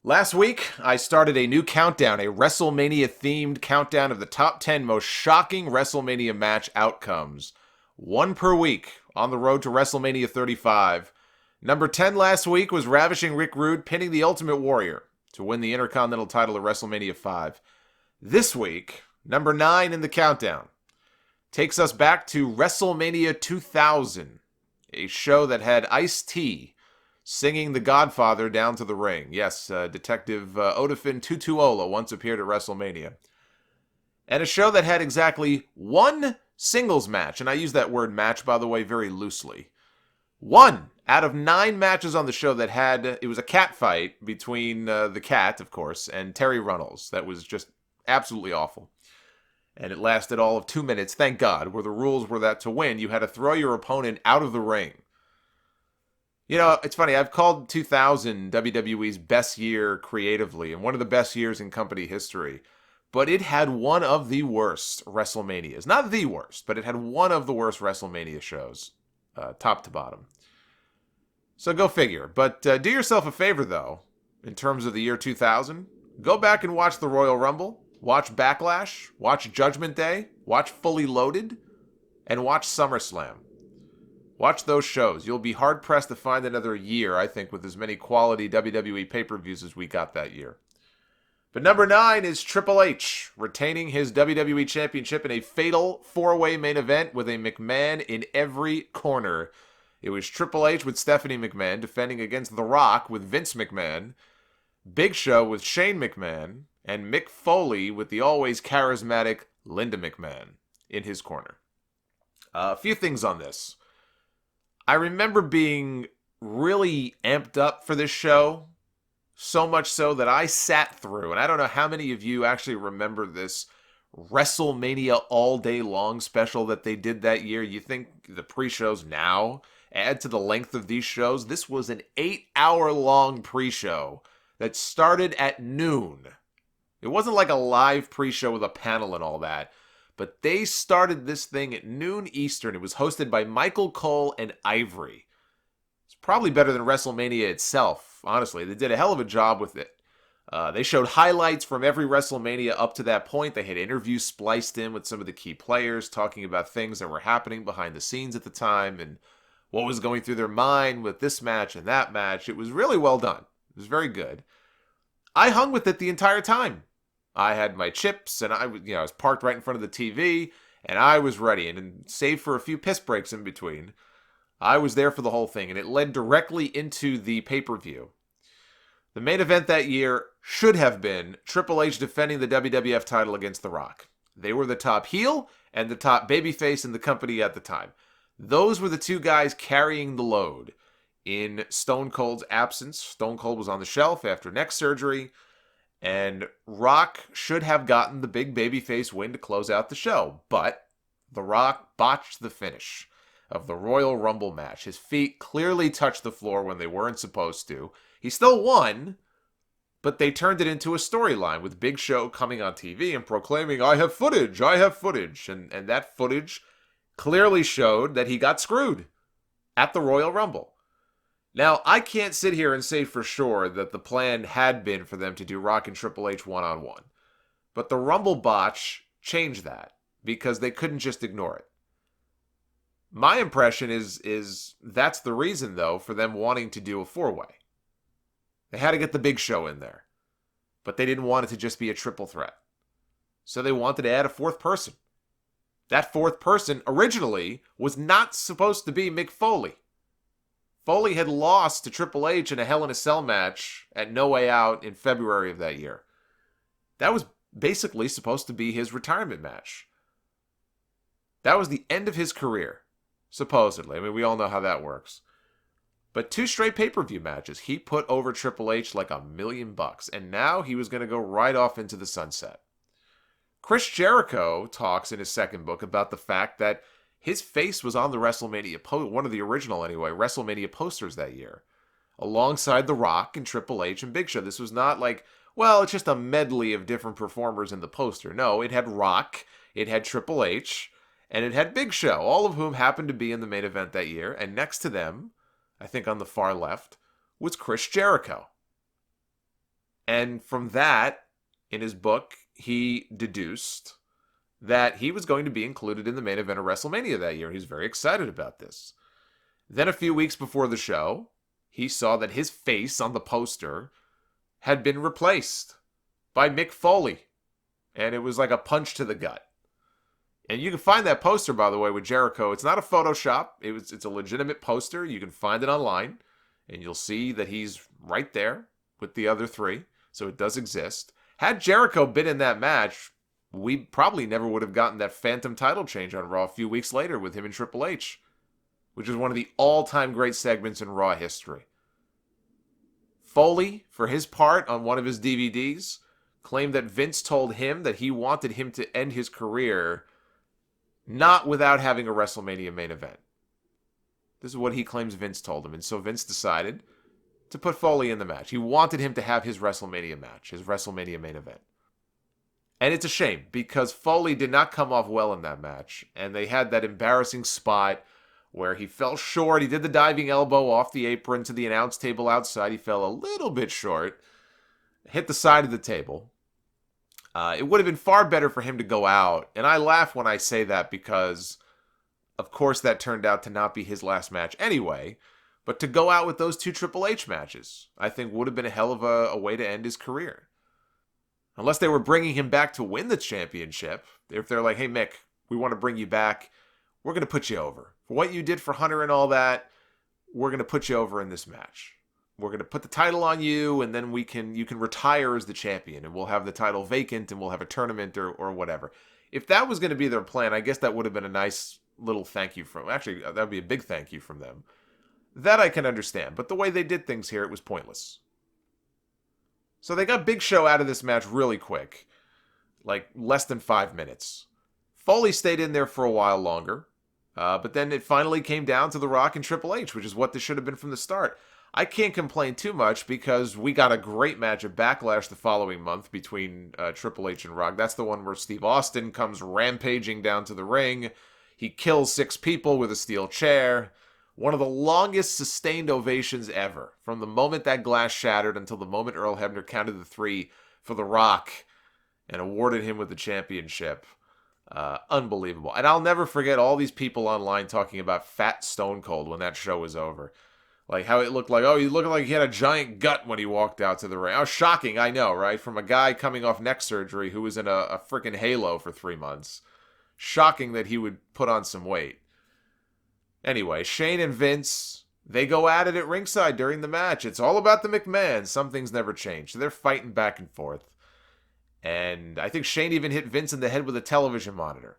Last week, I started a new countdown, a WrestleMania-themed countdown of the top 10 most shocking WrestleMania match outcomes. One per week on the road to WrestleMania 35. Number 10 last week was Ravishing Rick Rude pinning the Ultimate Warrior to win the Intercontinental title at WrestleMania 5. This week, number 9 in the countdown takes us back to WrestleMania 2000, a show that had Ice-T singing The Godfather down to the ring. Yes, Detective Odafin Tutuola once appeared at WrestleMania. And a show that had exactly one singles match, and I use that word match, by the way, very loosely. One out of 9 matches on the show that had, it was a cat fight between the cat, of course, and Terry Runnels. That was just absolutely awful. And it lasted all of 2 minutes, thank God, where the rules were that to win, you had to throw your opponent out of the ring. You know, it's funny, I've called 2000 WWE's best year creatively and one of the best years in company history. But it had one of the worst WrestleManias. Not the worst, but it had one of the worst WrestleMania shows, top to bottom. So go figure. But do yourself a favor, though, in terms of the year 2000. Go back and watch the Royal Rumble, watch Backlash, watch Judgment Day, watch Fully Loaded, and watch SummerSlam. Watch those shows. You'll be hard-pressed to find another year, I think, with as many quality WWE pay-per-views as we got that year. But number 9 is Triple H, retaining his WWE Championship in a fatal 4-way main event with a McMahon in every corner. It was Triple H with Stephanie McMahon defending against The Rock with Vince McMahon, Big Show with Shane McMahon, and Mick Foley with the always charismatic Linda McMahon in his corner. A few things on this. I remember being really amped up for this show, so much so that I sat through, and I don't know how many of you actually remember this WrestleMania All Day Long special that they did that year. You think the pre-shows now add to the length of these shows? This was an 8-hour-long pre-show that started at noon. It wasn't like a live pre-show with a panel and all that. But they started this thing at noon Eastern. It was hosted by Michael Cole and Ivory. It's probably better than WrestleMania itself, honestly. They did a hell of a job with it. They showed highlights from every WrestleMania up to that point. They had interviews spliced in with some of the key players, talking about things that were happening behind the scenes at the time and what was going through their mind with this match and that match. It was really well done. It was very good. I hung with it the entire time. I had my chips, and I was parked right in front of the TV, and I was ready. And save for a few piss breaks in between, I was there for the whole thing, and it led directly into the pay-per-view. The main event that year should have been Triple H defending the WWF title against The Rock. They were the top heel and the top babyface in the company at the time. Those were the two guys carrying the load. In Stone Cold's absence, Stone Cold was on the shelf after neck surgery, and Rock should have gotten the big babyface win to close out the show. But The Rock botched the finish of the Royal Rumble match. His feet clearly touched the floor when they weren't supposed to. He still won, but they turned it into a storyline with Big Show coming on TV and proclaiming, I have footage. And that footage clearly showed that he got screwed at the Royal Rumble. Now, I can't sit here and say for sure that the plan had been for them to do Rock and Triple H one-on-one. But the Rumble botch changed that because they couldn't just ignore it. My impression is that's the reason, though, for them wanting to do a 4-way. They had to get the Big Show in there. But they didn't want it to just be a triple threat. So they wanted to add a 4th person. That 4th person originally was not supposed to be Mick Foley. Foley had lost to Triple H in a Hell in a Cell match at No Way Out in February of that year. That was basically supposed to be his retirement match. That was the end of his career, supposedly. I mean, we all know how that works. But 2 straight pay-per-view matches, he put over Triple H like $1 million, and now he was going to go right off into the sunset. Chris Jericho talks in his second book about the fact that his face was on the WrestleMania, one of the original anyway, WrestleMania posters that year, alongside The Rock and Triple H and Big Show. This was not like, well, it's just a medley of different performers in the poster. No, it had Rock, it had Triple H, and it had Big Show, all of whom happened to be in the main event that year. And next to them, I think on the far left, was Chris Jericho. And from that, in his book, he deduced that he was going to be included in the main event of WrestleMania that year. He's very excited about this. Then a few weeks before the show, he saw that his face on the poster had been replaced by Mick Foley. And it was like a punch to the gut. And you can find that poster, by the way, with Jericho. It's not a Photoshop. It's a legitimate poster. You can find it online. And you'll see that he's right there with the other three. So it does exist. Had Jericho been in that match, we probably never would have gotten that phantom title change on Raw a few weeks later with him and Triple H, which is one of the all-time great segments in Raw history. Foley, for his part on one of his DVDs, claimed that Vince told him that he wanted him to end his career not without having a WrestleMania main event. This is what he claims Vince told him. And so Vince decided to put Foley in the match. He wanted him to have his WrestleMania match, his WrestleMania main event. And it's a shame because Foley did not come off well in that match. And they had that embarrassing spot where he fell short. He did the diving elbow off the apron to the announce table outside. He fell a little bit short, hit the side of the table. It would have been far better for him to go out. And I laugh when I say that because, of course, that turned out to not be his last match anyway. But to go out with those two Triple H matches, I think would have been a hell of a way to end his career. Unless they were bringing him back to win the championship. If they're like, hey, Mick, we want to bring you back. We're going to put you over. For what you did for Hunter and all that, we're going to put you over in this match. We're going to put the title on you, and then you can retire as the champion, and we'll have the title vacant, and we'll have a tournament or whatever. If that was going to be their plan, I guess that would have been a nice little thank you from... Actually, that would be a big thank you from them. That I can understand, but the way they did things here, it was pointless. So they got Big Show out of this match really quick. Like, less than 5 minutes. Foley stayed in there for a while longer. But then it finally came down to The Rock and Triple H, which is what this should have been from the start. I can't complain too much because we got a great match at Backlash the following month between Triple H and Rock. That's the one where Steve Austin comes rampaging down to the ring. He kills 6 people with a steel chair. One of the longest sustained ovations ever. From the moment that glass shattered until the moment Earl Hebner counted the 3 for The Rock and awarded him with the championship. Unbelievable. And I'll never forget all these people online talking about Fat Stone Cold when that show was over. Like how it looked like, oh, he looked like he had a giant gut when he walked out to the ring. Oh, shocking, I know, right? From a guy coming off neck surgery who was in a freaking halo for 3 months. Shocking that he would put on some weight. Anyway, Shane and Vince, they go at it at ringside during the match. It's all about the McMahon. Some things never change. So they're fighting back and forth. And I think Shane even hit Vince in the head with a television monitor.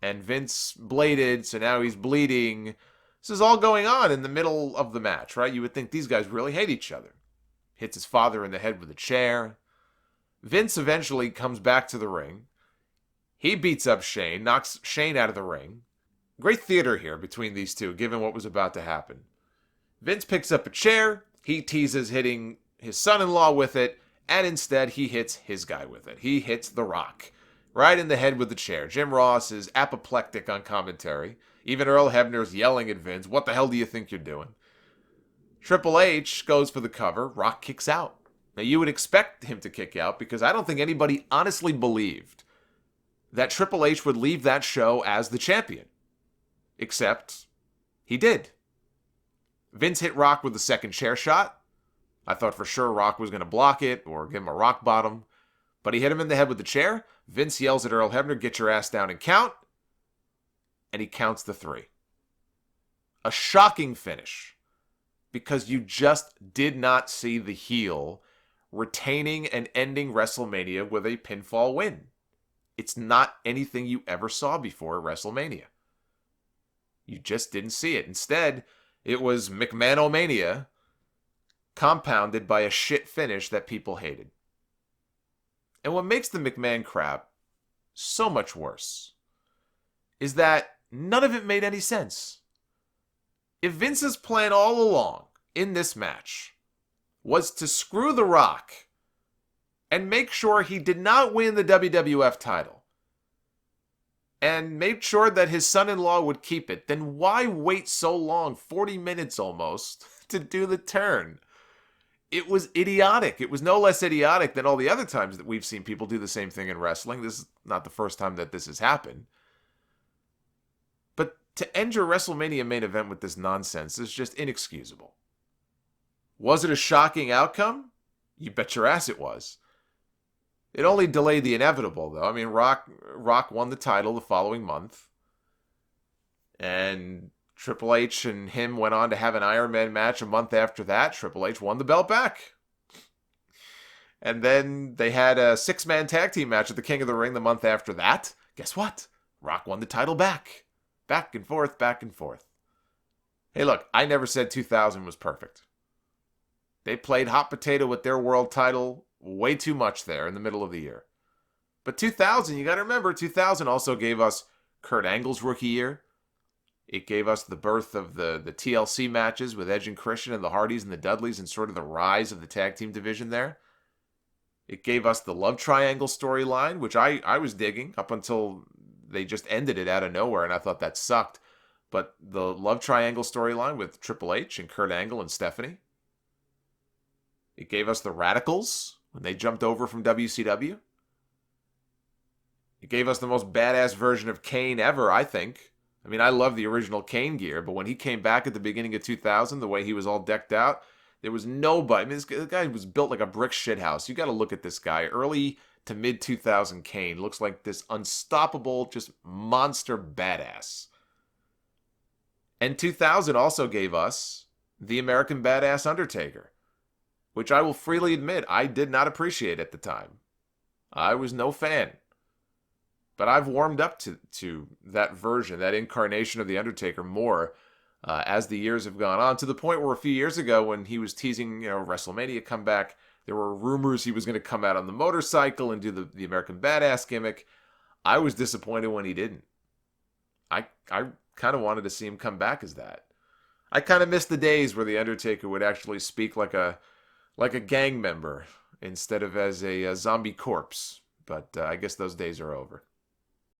And Vince bladed, so now he's bleeding. This is all going on in the middle of the match, right? You would think these guys really hate each other. Hits his father in the head with a chair. Vince eventually comes back to the ring. He beats up Shane, knocks Shane out of the ring. Great theater here between these two, given what was about to happen. Vince picks up a chair. He teases hitting his son-in-law with it, and instead he hits his guy with it. He hits The Rock right in the head with the chair. Jim Ross is apoplectic on commentary. Even Earl Hebner's yelling at Vince, what the hell do you think you're doing? Triple H goes for the cover. Rock kicks out. Now, you would expect him to kick out because I don't think anybody honestly believed that Triple H would leave that show as the champion. Except, he did. Vince hit Rock with the second chair shot. I thought for sure Rock was going to block it or give him a rock bottom. But he hit him in the head with the chair. Vince yells at Earl Hebner, get your ass down and count. And he counts the 3. A shocking finish. Because you just did not see the heel retaining and ending WrestleMania with a pinfall win. It's not anything you ever saw before at WrestleMania. You just didn't see it. Instead, it was McMahon-O-Mania compounded by a shit finish that people hated. And what makes the McMahon crap so much worse is that none of it made any sense. If Vince's plan all along in this match was to screw The Rock and make sure he did not win the WWF title, and made sure that his son-in-law would keep it, then why wait so long, 40 minutes almost, to do the turn? It was idiotic. It was no less idiotic than all the other times that we've seen people do the same thing in wrestling. This is not the first time that this has happened. But to end your WrestleMania main event with this nonsense is just inexcusable. Was it a shocking outcome? You bet your ass it was. It only delayed the inevitable, though. I mean, Rock won the title the following month. And Triple H and him went on to have an Iron Man match a month after that. Triple H won the belt back. And then they had a 6-man tag team match at the King of the Ring the month after that. Guess what? Rock won the title back. Back and forth, back and forth. Hey, look, I never said 2000 was perfect. They played hot potato with their world title way too much there in the middle of the year. But 2000, you got to remember, 2000 also gave us Kurt Angle's rookie year. It gave us the birth of the TLC matches with Edge and Christian and the Hardys and the Dudleys and sort of the rise of the tag team division there. It gave us the Love Triangle storyline, which I was digging up until they just ended it out of nowhere, and I thought that sucked. But the Love Triangle storyline with Triple H and Kurt Angle and Stephanie. It gave us the Radicals when they jumped over from WCW. It gave us the most badass version of Kane ever, I think. I mean, I love the original Kane gear, but when he came back at the beginning of 2000, the way he was all decked out, there was nobody. I mean, this guy was built like a brick shithouse. You got to look at this guy. Early to mid 2000 Kane looks like this unstoppable, just monster badass. And 2000 also gave us the American Badass Undertaker, which I will freely admit I did not appreciate at the time. I was no fan. But I've warmed up to that version, that incarnation of The Undertaker more as the years have gone on, to the point where a few years ago when he was teasing, WrestleMania comeback, there were rumors he was going to come out on the motorcycle and do the American Badass gimmick. I was disappointed when he didn't. I kind of wanted to see him come back as that. I kind of missed the days where The Undertaker would actually speak like a gang member instead of as a zombie corpse. But I guess those days are over.